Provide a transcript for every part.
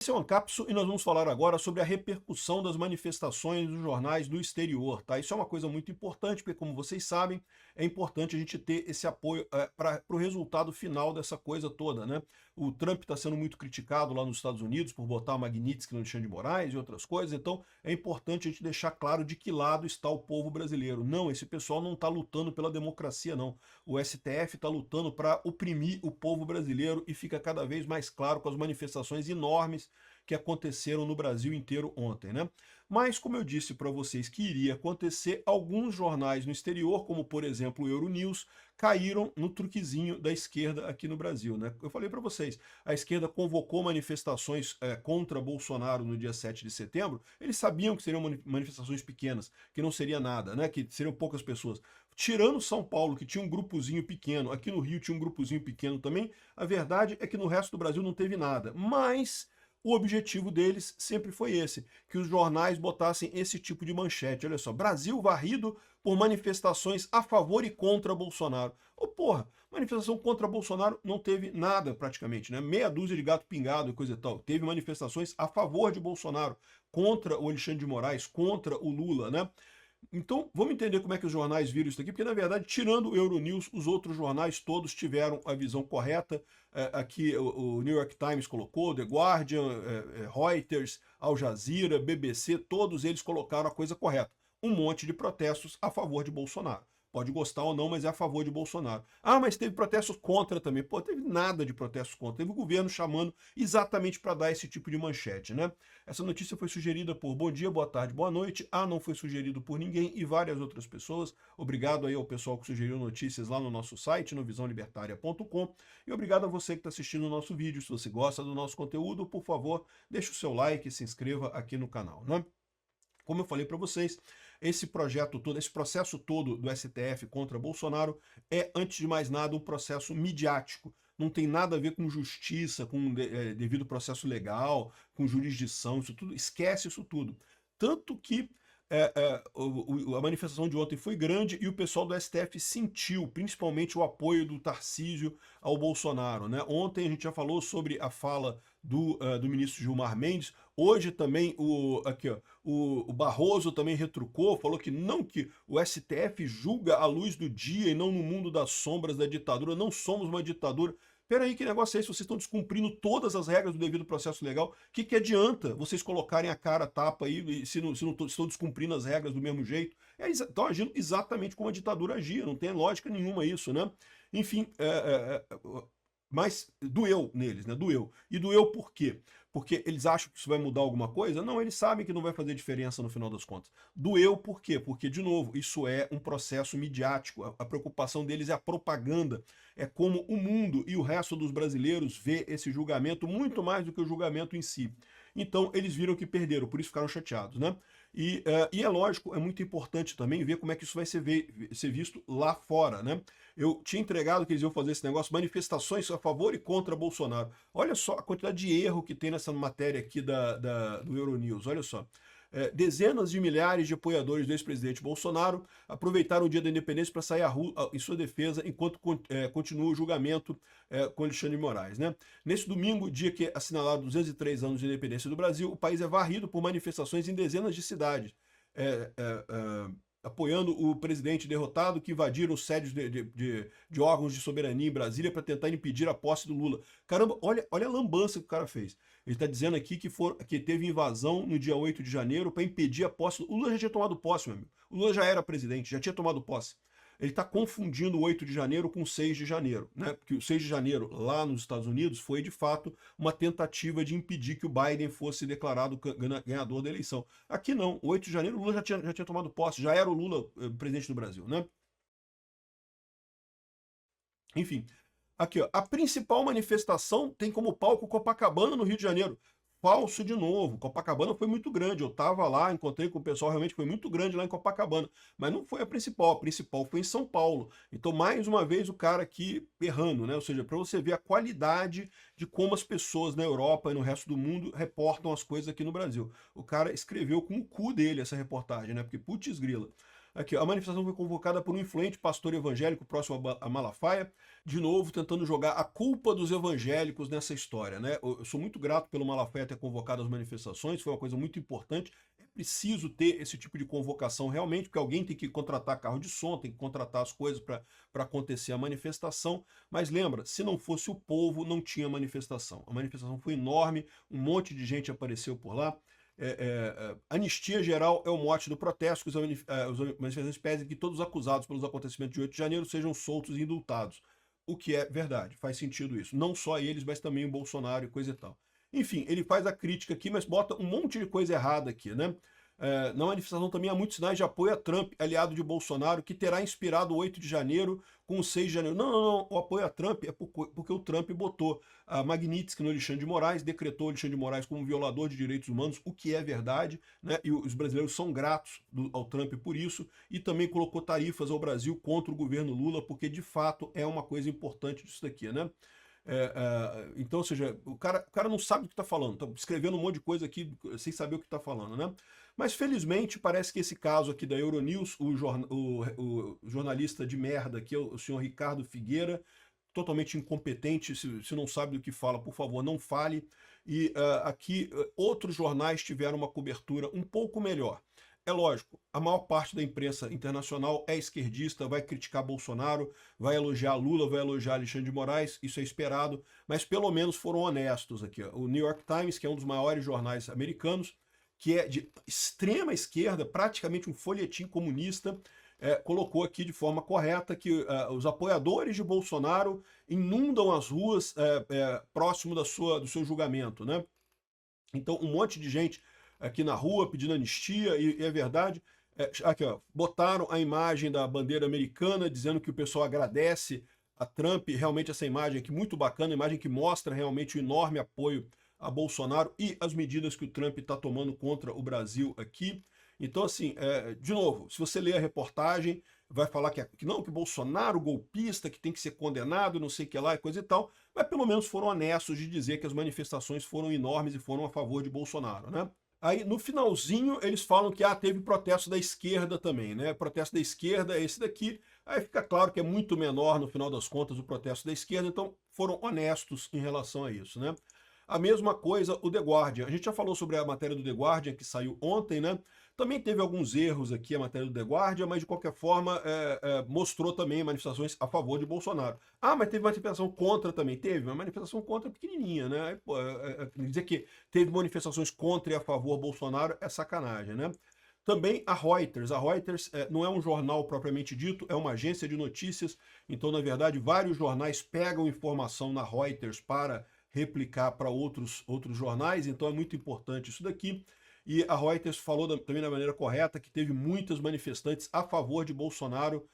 Esse é o Ancapso e nós vamos falar agora sobre a repercussão das manifestações dos jornais do exterior, tá? Isso é uma coisa muito importante, porque como vocês sabem, é importante a gente ter esse apoio para o resultado final dessa coisa toda, né? O Trump está sendo muito criticado lá nos Estados Unidos por botar Magnitsky no Alexandre de Moraes e outras coisas, então é importante a gente deixar claro de que lado está o povo brasileiro. Não, esse pessoal não está lutando pela democracia, não. O STF está lutando para oprimir o povo brasileiro e fica cada vez mais claro com as manifestações enormes que aconteceram no Brasil inteiro ontem, né? Mas, como eu disse para vocês que iria acontecer, alguns jornais no exterior, como por exemplo o Euronews, caíram no truquezinho da esquerda aqui no Brasil, né? Eu falei para vocês, a esquerda convocou manifestações contra Bolsonaro no dia 7 de setembro, eles sabiam que seriam manifestações pequenas, que não seria nada, né? Que seriam poucas pessoas. Tirando São Paulo, que tinha um grupozinho pequeno, aqui no Rio tinha um grupozinho pequeno também, a verdade é que no resto do Brasil não teve nada. Mas o objetivo deles sempre foi esse, que os jornais botassem esse tipo de manchete. Olha só, Brasil varrido por manifestações a favor e contra Bolsonaro. Ô porra, manifestação contra Bolsonaro não teve nada praticamente, né? Meia dúzia de gato pingado e coisa e tal. Teve manifestações a favor de Bolsonaro, contra o Alexandre de Moraes, contra o Lula, né? Então, vamos entender como é que os jornais viram isso aqui, porque, na verdade, tirando o Euronews, os outros jornais todos tiveram a visão correta. Aqui o New York Times colocou, The Guardian, Reuters, Al Jazeera, BBC, todos eles colocaram a coisa correta. Um monte de protestos a favor de Bolsonaro. Pode gostar ou não, mas é a favor de Bolsonaro. Ah, mas teve protestos contra também. Pô, teve nada de protestos contra. Teve o governo chamando exatamente para dar esse tipo de manchete, né? Essa notícia foi sugerida por Bom Dia, Boa Tarde, Boa Noite. Não foi sugerido por ninguém e várias outras pessoas. Obrigado aí ao pessoal que sugeriu notícias lá no nosso site, no visãolibertaria.com. E obrigado a você que está assistindo o nosso vídeo. Se você gosta do nosso conteúdo, por favor, deixe o seu like e se inscreva aqui no canal, né? Como eu falei para vocês, esse projeto todo, esse processo todo do STF contra Bolsonaro é, antes de mais nada, um processo midiático. Não tem nada a ver com justiça, com devido processo legal, com jurisdição, isso tudo. Esquece isso tudo. Tanto que a manifestação de ontem foi grande e o pessoal do STF sentiu, principalmente o apoio do Tarcísio ao Bolsonaro, né? Ontem a gente já falou sobre a fala do ministro Gilmar Mendes. Hoje também o Barroso também retrucou, falou que não, que o STF julga à luz do dia e não no mundo das sombras da ditadura. Não somos uma ditadura. Peraí, que negócio é esse? Vocês estão descumprindo todas as regras do devido processo legal. O que adianta vocês colocarem a cara a tapa aí se não estão descumprindo as regras do mesmo jeito? Estão agindo exatamente como a ditadura agia, não tem lógica nenhuma isso, né? Enfim, mas doeu neles, né? Doeu. E doeu por quê? Porque eles acham que isso vai mudar alguma coisa? Não, eles sabem que não vai fazer diferença no final das contas. Doeu por quê? Porque, de novo, isso é um processo midiático. A preocupação deles é a propaganda. É como o mundo e o resto dos brasileiros vê esse julgamento muito mais do que o julgamento em si. Então, eles viram que perderam, por isso ficaram chateados, né? E é lógico, é muito importante também ver como é que isso vai ser visto lá fora, né? Eu tinha entregado que eles iam fazer esse negócio, manifestações a favor e contra Bolsonaro. Olha só a quantidade de erro que tem nessa matéria aqui do Euronews, olha só. Dezenas de milhares de apoiadores do ex-presidente Bolsonaro aproveitaram o dia da independência para sair à rua em sua defesa enquanto continua o julgamento com Alexandre de Moraes, né? Nesse domingo, dia que é assinalado 203 anos de independência do Brasil, o país é varrido por manifestações em dezenas de cidades. Apoiando o presidente derrotado que invadiram os sédios de órgãos de soberania em Brasília para tentar impedir a posse do Lula. Caramba, olha a lambança que o cara fez. Ele está dizendo aqui que teve invasão no dia 8 de janeiro para impedir a posse. O Lula já tinha tomado posse, meu amigo. O Lula já era presidente, já tinha tomado posse. Ele está confundindo o 8 de janeiro com o 6 de janeiro, né? Porque o 6 de janeiro, lá nos Estados Unidos, foi de fato uma tentativa de impedir que o Biden fosse declarado ganhador da eleição. Aqui não, o 8 de janeiro o Lula já tinha tomado posse, já era o Lula presidente do Brasil, né? Enfim, aqui ó, a principal manifestação tem como palco Copacabana, no Rio de Janeiro. Falso de novo, Copacabana foi muito grande, eu estava lá, encontrei com o pessoal, realmente foi muito grande lá em Copacabana, mas não foi a principal foi em São Paulo. Então, mais uma vez, o cara aqui errando, né? Ou seja, para você ver a qualidade de como as pessoas na Europa e no resto do mundo reportam as coisas aqui no Brasil. O cara escreveu com o cu dele essa reportagem, né? Porque, putz grila. Aqui, ó, a manifestação foi convocada por um influente pastor evangélico próximo a Malafaia, de novo tentando jogar a culpa dos evangélicos nessa história, né? Eu sou muito grato pelo Malafaia ter convocado as manifestações, foi uma coisa muito importante. É preciso ter esse tipo de convocação realmente, porque alguém tem que contratar carro de som, tem que contratar as coisas para acontecer a manifestação. Mas lembra, se não fosse o povo, não tinha manifestação. A manifestação foi enorme, um monte de gente apareceu por lá. Anistia geral é o mote do protesto, que os manifestantes pedem que todos os acusados pelos acontecimentos de 8 de janeiro sejam soltos e indultados. O que é verdade, faz sentido isso. Não só eles, mas também o Bolsonaro e coisa e tal. Enfim, ele faz a crítica aqui, mas bota um monte de coisa errada aqui, né? Na manifestação também há muitos sinais de apoio a Trump, aliado de Bolsonaro, que terá inspirado o 8 de janeiro com o 6 de janeiro. Não, não, não. O apoio a Trump é porque o Trump botou a Magnitsky no Alexandre de Moraes, decretou o Alexandre de Moraes como violador de direitos humanos, o que é verdade, né? E os brasileiros são gratos ao Trump por isso, e também colocou tarifas ao Brasil contra o governo Lula, porque de fato é uma coisa importante disso daqui, né? Então, ou seja, o cara não sabe o que está falando, está escrevendo um monte de coisa aqui sem saber o que está falando, né? Mas felizmente parece que esse caso aqui da Euronews, o jornalista de merda aqui, o senhor Ricardo Figueira, totalmente incompetente, se não sabe do que fala, por favor, não fale. E aqui outros jornais tiveram uma cobertura um pouco melhor. É lógico, a maior parte da imprensa internacional é esquerdista, vai criticar Bolsonaro, vai elogiar Lula, vai elogiar Alexandre de Moraes, isso é esperado, mas pelo menos foram honestos aqui. O New York Times, que é um dos maiores jornais americanos, que é de extrema esquerda, praticamente um folhetim comunista, colocou aqui de forma correta que os apoiadores de Bolsonaro inundam as ruas próximo do seu julgamento, né? Então, um monte de gente aqui na rua pedindo anistia, e é verdade. Aqui, ó, botaram a imagem da bandeira americana, dizendo que o pessoal agradece a Trump. Realmente essa imagem aqui, muito bacana, imagem que mostra realmente o enorme apoio a Bolsonaro e as medidas que o Trump está tomando contra o Brasil aqui. Então, assim, de novo, se você ler a reportagem, vai falar que não, que Bolsonaro golpista, que tem que ser condenado, não sei o que lá, e coisa e tal, mas pelo menos foram honestos de dizer que as manifestações foram enormes e foram a favor de Bolsonaro, né? Aí, no finalzinho, eles falam que teve protesto da esquerda também, né? Protesto da esquerda é esse daqui. Aí fica claro que é muito menor, no final das contas, o protesto da esquerda, então foram honestos em relação a isso, né? A mesma coisa o The Guardian. A gente já falou sobre a matéria do The Guardian, que saiu ontem, né? Também teve alguns erros aqui a matéria do The Guardian, mas de qualquer forma mostrou também manifestações a favor de Bolsonaro. Mas teve manifestação contra também. Teve uma manifestação contra pequenininha, né? Aí, pô, dizer que teve manifestações contra e a favor Bolsonaro é sacanagem, né? Também a Reuters. A Reuters não é um jornal propriamente dito, é uma agência de notícias. Então, na verdade, vários jornais pegam informação na Reuters para replicar para outros jornais. Então é muito importante isso daqui. E a Reuters falou também da maneira correta que teve muitos manifestantes a favor de Bolsonaro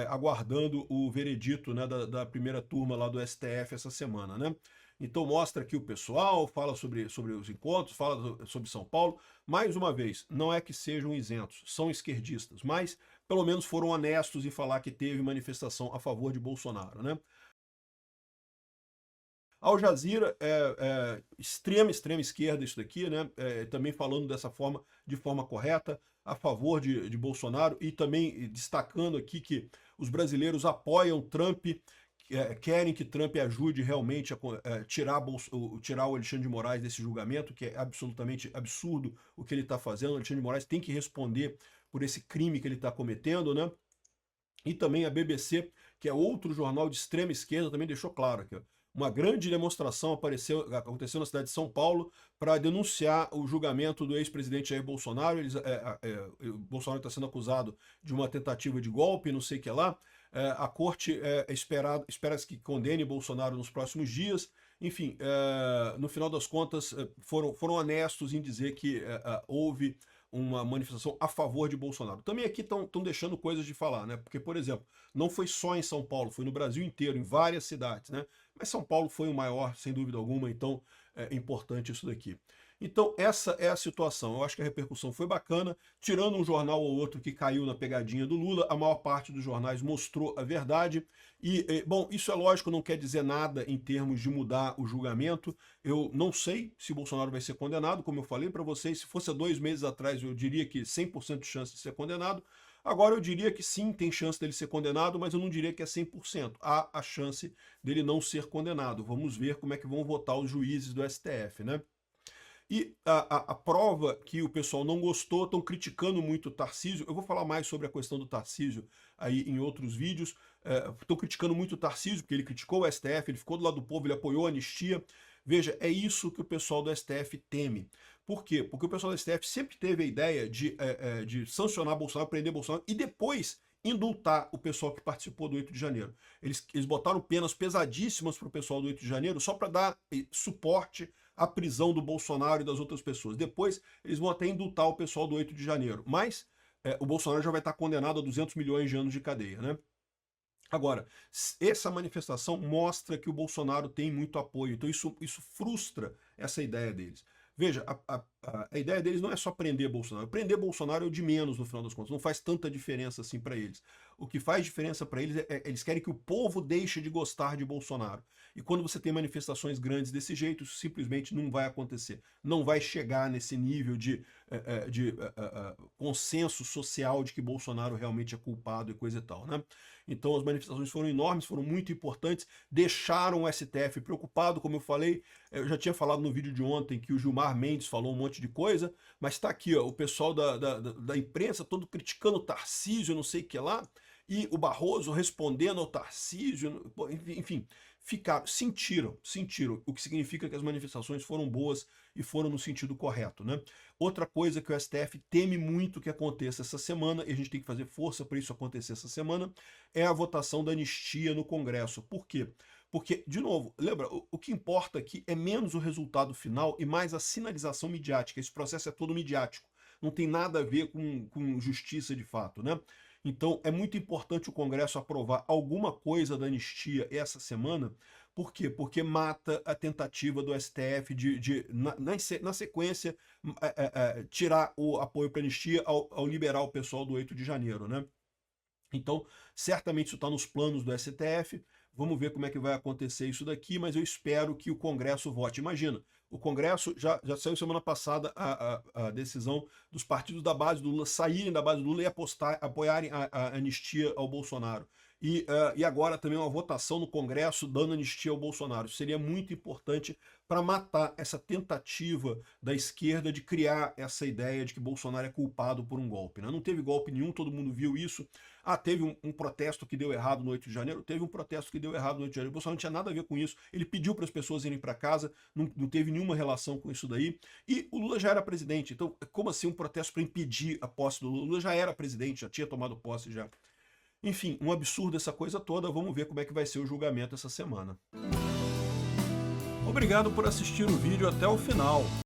aguardando o veredito, né, da primeira turma lá do STF essa semana, né? Então mostra aqui o pessoal, fala sobre os encontros, fala sobre São Paulo. Mais uma vez, não é que sejam isentos, são esquerdistas, mas pelo menos foram honestos em falar que teve manifestação a favor de Bolsonaro, né? Al Jazeera extrema esquerda isso daqui, né? Também falando dessa forma, de forma correta, a favor de Bolsonaro, e também destacando aqui que os brasileiros apoiam Trump, querem que Trump ajude realmente a tirar o Alexandre de Moraes desse julgamento, que é absolutamente absurdo o que ele está fazendo. O Alexandre de Moraes tem que responder por esse crime que ele está cometendo, né? E também a BBC, que é outro jornal de extrema esquerda, também deixou claro aqui, ó, uma grande demonstração aconteceu na cidade de São Paulo para denunciar o julgamento do ex-presidente Jair Bolsonaro. O Bolsonaro está sendo acusado de uma tentativa de golpe, não sei o que lá. A corte espera-se que condene Bolsonaro nos próximos dias. Enfim, no final das contas, foram honestos em dizer que houve uma manifestação a favor de Bolsonaro. Também aqui estão deixando coisas de falar, né? Porque, por exemplo, não foi só em São Paulo, foi no Brasil inteiro, em várias cidades, né? Mas São Paulo foi o maior, sem dúvida alguma, então é importante isso daqui. Então, essa é a situação. Eu acho que a repercussão foi bacana. Tirando um jornal ou outro que caiu na pegadinha do Lula, a maior parte dos jornais mostrou a verdade. Bom, isso é lógico, não quer dizer nada em termos de mudar o julgamento. Eu não sei se Bolsonaro vai ser condenado, como eu falei para vocês. Se fosse há 2 meses atrás, eu diria que 100% de chance de ser condenado. Agora eu diria que sim, tem chance dele ser condenado, mas eu não diria que é 100%. Há a chance dele não ser condenado. Vamos ver como é que vão votar os juízes do STF, né? E a prova que o pessoal não gostou, estão criticando muito o Tarcísio. Eu vou falar mais sobre a questão do Tarcísio aí em outros vídeos. Estão criticando muito o Tarcísio, porque ele criticou o STF, ele ficou do lado do povo, ele apoiou a anistia. Veja, é isso que o pessoal do STF teme. Por quê? Porque o pessoal do STF sempre teve a ideia de sancionar Bolsonaro, prender Bolsonaro e depois indultar o pessoal que participou do 8 de janeiro. Eles botaram penas pesadíssimas para o pessoal do 8 de janeiro só para dar suporte à prisão do Bolsonaro e das outras pessoas. Depois eles vão até indultar o pessoal do 8 de janeiro. Mas o Bolsonaro já vai estar condenado a 200 milhões de anos de cadeia, né? Agora, essa manifestação mostra que o Bolsonaro tem muito apoio, então isso frustra essa ideia deles. Veja, a ideia deles não é só prender Bolsonaro. Prender Bolsonaro é o de menos, no final das contas. Não faz tanta diferença assim para eles. O que faz diferença para eles eles querem que o povo deixe de gostar de Bolsonaro. E quando você tem manifestações grandes desse jeito, isso simplesmente não vai acontecer. Não vai chegar nesse nível de consenso social de que Bolsonaro realmente é culpado e coisa e tal, né? Então as manifestações foram enormes, foram muito importantes, deixaram o STF preocupado, como eu falei. Eu já tinha falado no vídeo de ontem que o Gilmar Mendes falou um monte de coisa, mas está aqui, ó, o pessoal da imprensa todo criticando o Tarcísio, não sei o que lá, e o Barroso respondendo ao Tarcísio, enfim, sentiram, o que significa que as manifestações foram boas e foram no sentido correto, né? Outra coisa que o STF teme muito que aconteça essa semana, e a gente tem que fazer força para isso acontecer essa semana, é a votação da anistia no Congresso. Por quê? Porque, de novo, lembra, o que importa aqui é menos o resultado final e mais a sinalização midiática. Esse processo é todo midiático, não tem nada a ver com justiça de fato, né? Então é muito importante o Congresso aprovar alguma coisa da anistia essa semana. Por quê? Porque mata a tentativa do STF na sequência, tirar o apoio para a anistia ao liberar o pessoal do 8 de janeiro, né? Então, certamente isso está nos planos do STF. Vamos ver como é que vai acontecer isso daqui, mas eu espero que o Congresso vote. Imagina, o Congresso já saiu semana passada a decisão dos partidos da base do Lula saírem da base do Lula e apoiarem a anistia ao Bolsonaro. E agora também uma votação no Congresso dando anistia ao Bolsonaro. Isso seria muito importante para matar essa tentativa da esquerda de criar essa ideia de que Bolsonaro é culpado por um golpe, né? Não teve golpe nenhum, todo mundo viu isso. Teve um protesto que deu errado no 8 de janeiro? Teve um protesto que deu errado no 8 de janeiro. O Bolsonaro não tinha nada a ver com isso. Ele pediu para as pessoas irem para casa, não teve nenhuma relação com isso daí. E o Lula já era presidente. Então, como assim um protesto para impedir a posse do Lula? O Lula já era presidente, já tinha tomado posse já. Enfim, um absurdo essa coisa toda. Vamos ver como é que vai ser o julgamento essa semana. Obrigado por assistir o vídeo até o final.